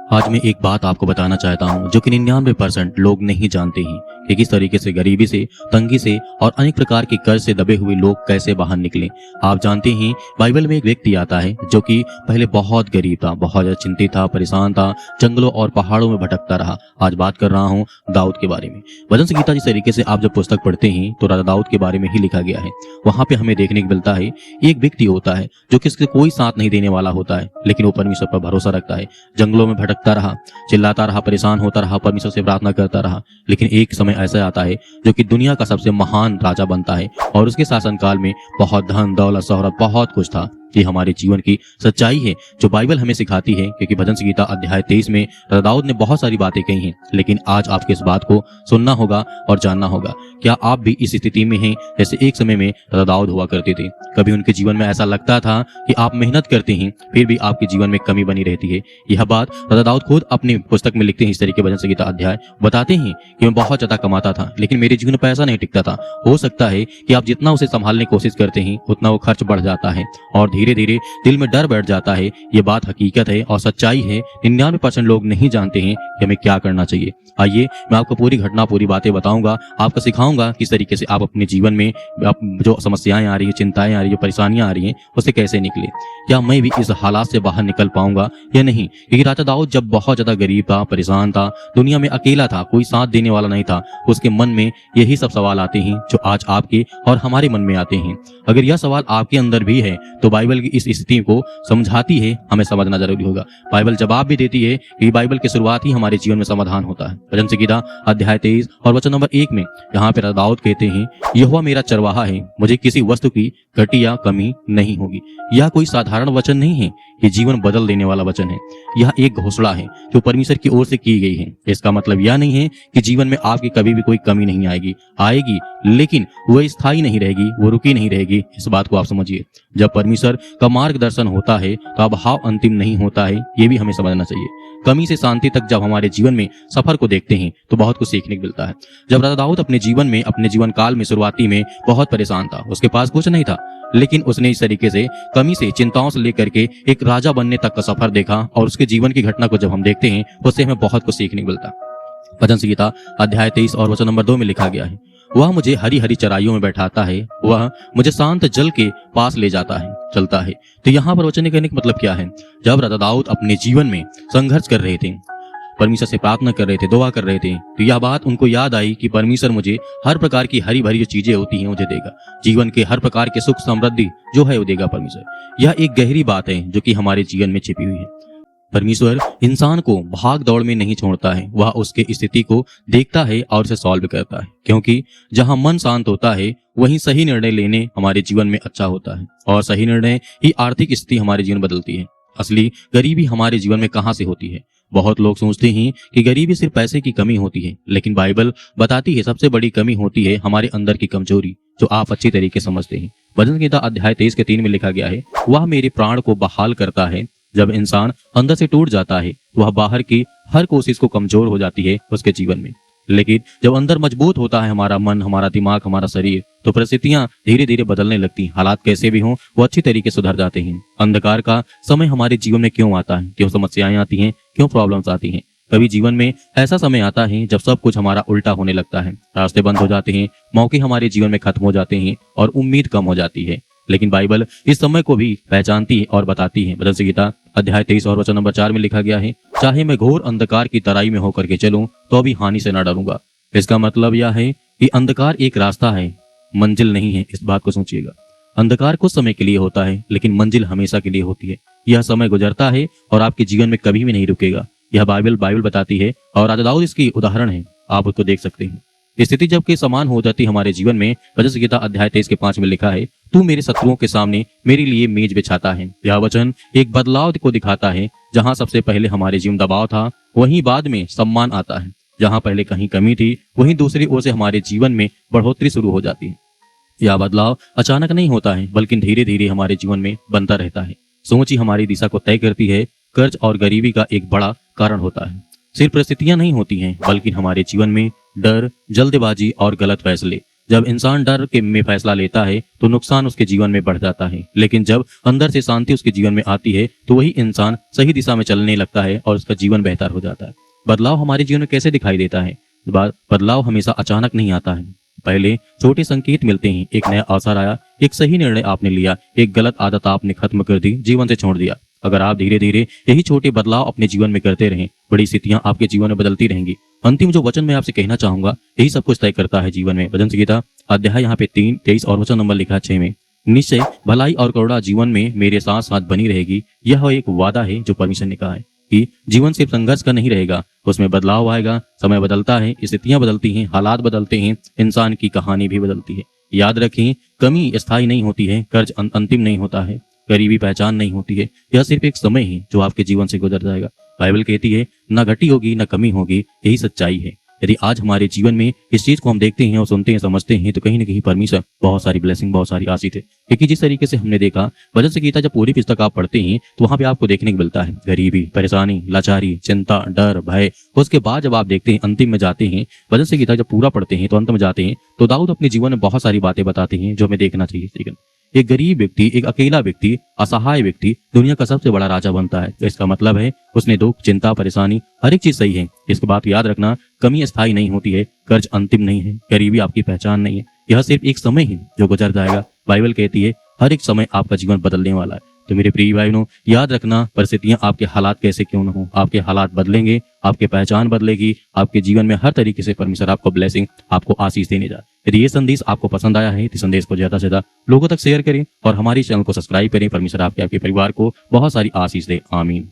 आज मैं एक बात आपको बताना चाहता हूँ जो कि 99% लोग नहीं जानते हैं कि किस तरीके से गरीबी से, तंगी से और अनेक प्रकार के कर्ज से दबे हुए लोग कैसे बाहर निकले। आप जानते हैं बाइबल में एक व्यक्ति आता है जो कि पहले बहुत गरीब था, बहुत ज्यादा चिंतित था, परेशान था, जंगलों और पहाड़ों में भटकता रहा। आज बात कर रहा हूँ दाऊद के बारे में। भजन संहिता जिस तरीके से आप जब पुस्तक पढ़ते हैं तो राजा दाऊद के बारे में ही लिखा गया है। वहां पे हमें देखने को मिलता है एक व्यक्ति होता है जो किसके कोई साथ नहीं देने वाला होता है, लेकिन वो परमेश्वर पर भरोसा रखता है। जंगलों में भटकता रहा, चिल्लाता रहा, परेशान होता रहा, परमेश्वर से प्रार्थना करता रहा। लेकिन एक समय ऐसा आता है जो कि दुनिया का सबसे महान राजा बनता है और उसके शासनकाल में बहुत धन दौलत शोहरत बहुत कुछ था। ये हमारे जीवन की सच्चाई है जो बाइबल हमें सिखाती है, क्योंकि भजन संहिता अध्याय 23 में राजा दाऊद ने बहुत सारी बातें कही हैं। लेकिन आज आपको इस बात को सुनना होगा और जानना होगा। क्या आप भी इस स्थिति में हैं जैसे एक समय में राजा दाऊद हुआ करते थे? कभी उनके जीवन में ऐसा लगता था कि आप मेहनत करते हैं फिर भी आपके जीवन में कमी बनी रहती है। यह बात राजा दाऊद खुद अपनी पुस्तक में लिखते हैं। इस तरीके भजन संहिता अध्याय बताते हैं कि मैं बहुत ज्यादा कमाता था लेकिन मेरे जीवन में पैसा नहीं टिकता था। हो सकता है कि आप जितना उसे संभालने की कोशिश करते हैं उतना वो खर्च बढ़ जाता है और धीरे धीरे दिल में डर बैठ जाता है। ये बात हकीकत है और सच्चाई है। 99% लोग नहीं जानते हैं कि हमें क्या करना चाहिए। आइए मैं आपको पूरी घटना, पूरी बातें बताऊंगा, आपको सिखाऊंगा किस तरीके से आप अपने जीवन में आप जो समस्याएं आ रही है, चिंताएं आ रही है, जो परेशानियां आ रही हैं उससे कैसे निकले। क्या मैं भी इस हालात से बाहर निकल पाऊंगा या नहीं? क्योंकि राजा दाऊद जब बहुत ज्यादा गरीब था, परेशान था, दुनिया में अकेला था, कोई साथ देने वाला नहीं था, उसके मन में यही सब सवाल आते हैं जो आज आपके और हमारे मन में आते हैं। अगर यह सवाल आपके अंदर भी है तो बाइबल की इस स्थिति को समझाती है, हमें समझना जरूरी होगा। बाइबल जवाब भी देती है कि बाइबल की शुरुआत ही हमारे जीवन में समाधान होता है। भजन संहिता अध्याय 23 और वचन नंबर 1 में यहाँ पे दाऊद कहते हैं, यहोवा मेरा चरवाहा है, मुझे किसी वस्तु की घटी या कमी नहीं होगी। यह कोई साधारण वचन नहीं है, ये जीवन बदल देने वाला वचन है। यह एक घोषणा है जो परमेश्वर की ओर से की गई है। इसका मतलब यह नहीं है कि जीवन में आपकी कभी भी कोई कमी नहीं आएगी, लेकिन वह स्थायी नहीं रहेगी, वो रुकी नहीं रहेगी। इस बात को आप समझिए। जब परमेश्वर का मार्गदर्शन होता है तो अभाव अंतिम नहीं होता है, ये भी हमें समझना चाहिए। कमी से शांति तक जब हमारे जीवन में सफर को देखते हैं तो बहुत कुछ सीखने को मिलता है। जब राजा दाऊद अपने जीवन काल में शुरुआती में बहुत परेशान था, उसके पास कुछ नहीं था, लेकिन उसने इस तरीके से कमी से, चिंताओं से लेकर के एक राजा बनने तक का सफर देखा और उसके जीवन की घटना को जब हम देखते हैं उससे हमें बहुत कुछ सीखने को मिलता है। भजन संहिता अध्याय 23 और वचन नंबर 2 में लिखा गया है, वह मुझे हरी हरी चराइयों में बैठाता है, वह मुझे शांत जल के पास ले जाता है, चलता है। तो यहाँ पर वचन कहने का मतलब क्या है? जब राजा दाऊद अपने जीवन में संघर्ष कर रहे थे, परमेश्वर से प्रार्थना कर रहे थे, दुआ कर रहे थे, तो यह बात उनको याद आई कि परमेश्वर मुझे हर प्रकार की हरी भरी जो चीजें होती हैं मुझे देगा। जीवन के हर प्रकार के सुख समृद्धि जो है वो देगा परमेश्वर। यह एक गहरी बात है जो कि हमारे जीवन में छिपी हुई है। परमेश्वर इंसान को भाग दौड़ में नहीं छोड़ता है, वह उसके स्थिति को देखता है और उसे सॉल्व करता है। क्योंकि जहां मन शांत होता है वहीं सही निर्णय लेने हमारे जीवन में अच्छा होता है और सही निर्णय ही आर्थिक स्थिति हमारे जीवन बदलती है। असली गरीबी हमारे जीवन में कहां से होती है? बहुत लोग सोचते हैं कि गरीबी सिर्फ पैसे की कमी होती है, लेकिन बाइबल बताती है सबसे बड़ी कमी होती है हमारे अंदर की कमजोरी, जो आप अच्छी तरीके समझते हैं। भजन संहिता अध्याय 23 के 3 में लिखा गया है, वह मेरे प्राण को बहाल करता है। जब इंसान अंदर से टूट जाता है वह बाहर की हर कोशिश को कमजोर हो जाती है उसके जीवन में, लेकिन जब अंदर मजबूत होता है हमारा मन, हमारा दिमाग, हमारा शरीर, तो परिस्थितियां धीरे धीरे बदलने लगती। हालात कैसे भी हों वो अच्छी तरीके से सुधर जाते हैं। अंधकार का समय हमारे जीवन में क्यों आता है? क्यों समस्याएं आती हैं? क्यों प्रॉब्लम्स आती हैं? कभी जीवन में ऐसा समय आता है जब सब कुछ हमारा उल्टा होने लगता है, रास्ते बंद हो जाते हैं, मौके हमारे जीवन में खत्म हो जाते हैं और उम्मीद कम हो जाती है। लेकिन बाइबल इस समय को भी पहचानती है और बताती है। भजन संहिता अध्याय 23 और वचन नंबर 4 में लिखा गया है, चाहे मैं घोर अंधकार की तराई में होकर के चलूं तो भी हानि से न डरूंगा। इसका मतलब यह है कि अंधकार एक रास्ता है, मंजिल नहीं है। इस बात को सोचिएगा। अंधकार कुछ समय के लिए होता है लेकिन मंजिल हमेशा के लिए होती है। यह समय गुजरता है और आपके जीवन में कभी भी नहीं रुकेगा। यह बाइबल बताती है और राजा दाऊद इसकी उदाहरण है, आप उसको देख सकते हैं। स्थिति जब के समान हो जाती हमारे जीवन में, भजन संहिता अध्याय 23 के 5 में लिखा है, तू मेरे शत्रुओं के सामने मेरे लिए मेज बिछाता है। यह वचन एक बदलाव को दिखाता है। जहां सबसे पहले हमारे जीवन दबाव था वहीं बाद में सम्मान आता है। जहां पहले कहीं कमी थी वहीं दूसरी ओर से हमारे जीवन में बढ़ोतरी शुरू हो जाती है। यह बदलाव अचानक नहीं होता है बल्कि धीरे धीरे हमारे जीवन में बनता रहता है। सोच ही हमारी दिशा को तय करती है। कर्ज और गरीबी का एक बड़ा कारण होता है। सिर्फ परिस्थितियां नहीं होती हैं बल्कि हमारे जीवन में डर, जल्दबाजी और गलत फैसले जब इंसान डर के में फैसला लेता है तो नुकसान उसके जीवन में बढ़ जाता है, लेकिन जब अंदर से शांति उसके जीवन में आती है तो वही इंसान सही दिशा में चलने लगता है और उसका जीवन बेहतर हो जाता है। बदलाव हमारे जीवन में कैसे दिखाई देता है? बदलाव हमेशा अचानक नहीं आता है। पहले छोटे संकेत मिलते हैं, एक नया अवसर आया, एक सही निर्णय आपने लिया, एक गलत आदत आपने खत्म कर दी, जीवन से छोड़ दिया। अगर आप धीरे धीरे यही छोटे बदलाव अपने जीवन में करते रहें, बड़ी स्थितियां आपके जीवन में बदलती रहेंगी। अंतिम जो वचन मैं आपसे कहना चाहूंगा, यही सब कुछ तय करता है जीवन में। भजन संहिता अध्याय यहाँ पे 3:23 और वचन नंबर लिखा 6 में, निश्चय भलाई और करुणा जीवन में मेरे साथ साथ बनी रहेगी। यह एक वादा है जो परमेश्वर ने कहा है कि जीवन सिर्फ संघर्ष का नहीं रहेगा, उसमें बदलाव आएगा। समय बदलता है, स्थितियां बदलती हैं, हालात बदलते हैं, इंसान की कहानी भी बदलती है। याद रखें, कमी स्थायी नहीं होती है, कर्ज अंतिम नहीं होता है, गरीबी पहचान नहीं होती है। यह सिर्फ एक समय है जो आपके जीवन से गुजर जाएगा। बाइबल कहती है, ना घटी होगी ना कमी होगी, यही सच्चाई है। यदि आज हमारे जीवन में इस चीज को हम देखते हैं और सुनते हैं, समझते हैं, तो कहीं ना कहीं परमेश्वर बहुत सारी ब्लेसिंग, बहुत सारी आशीष है। क्योंकि जिस तरीके से हमने देखा भजन संहिता, जब पूरी पुस्तक आप पढ़ते हैं तो वहां पे आपको देखने को मिलता है गरीबी, परेशानी, लाचारी, चिंता, डर, भय। उसके बाद जब आप देखते हैं, अंतिम में जाते हैं, भजन संहिता जब पूरा पढ़ते हैं तो अंत में जाते हैं तो दाऊद अपने जीवन में बहुत सारी बातें बताते हैं जो हमें देखना चाहिए। लेकिन एक गरीब व्यक्ति, एक अकेला व्यक्ति, असहाय व्यक्ति दुनिया का सबसे बड़ा राजा बनता है। तो इसका मतलब है उसने दुख, चिंता, परेशानी, हर एक चीज सही है। इसके बात याद रखना, कमी स्थायी नहीं होती है, कर्ज अंतिम नहीं है, गरीबी आपकी पहचान नहीं है। यह सिर्फ एक समय है जो गुजर जाएगा। बाइबल कहती है हर एक समय आपका जीवन बदलने वाला है। तो मेरे प्रिय भाई बहनों, याद रखना, परिस्थितियां, आपके हालात कैसे क्यों न हो, आपके हालात बदलेंगे, आपकी पहचान बदलेगी, आपके जीवन में हर तरीके से परमेश्वर आपको ब्लेसिंग, आपको आशीष देने जा। यदि ये संदेश आपको पसंद आया है तो संदेश को ज्यादा से ज्यादा लोगों तक शेयर करें और हमारे चैनल को सब्सक्राइब करें। परमेश्वर आपके परिवार को बहुत सारी आशीष दे। आमीन।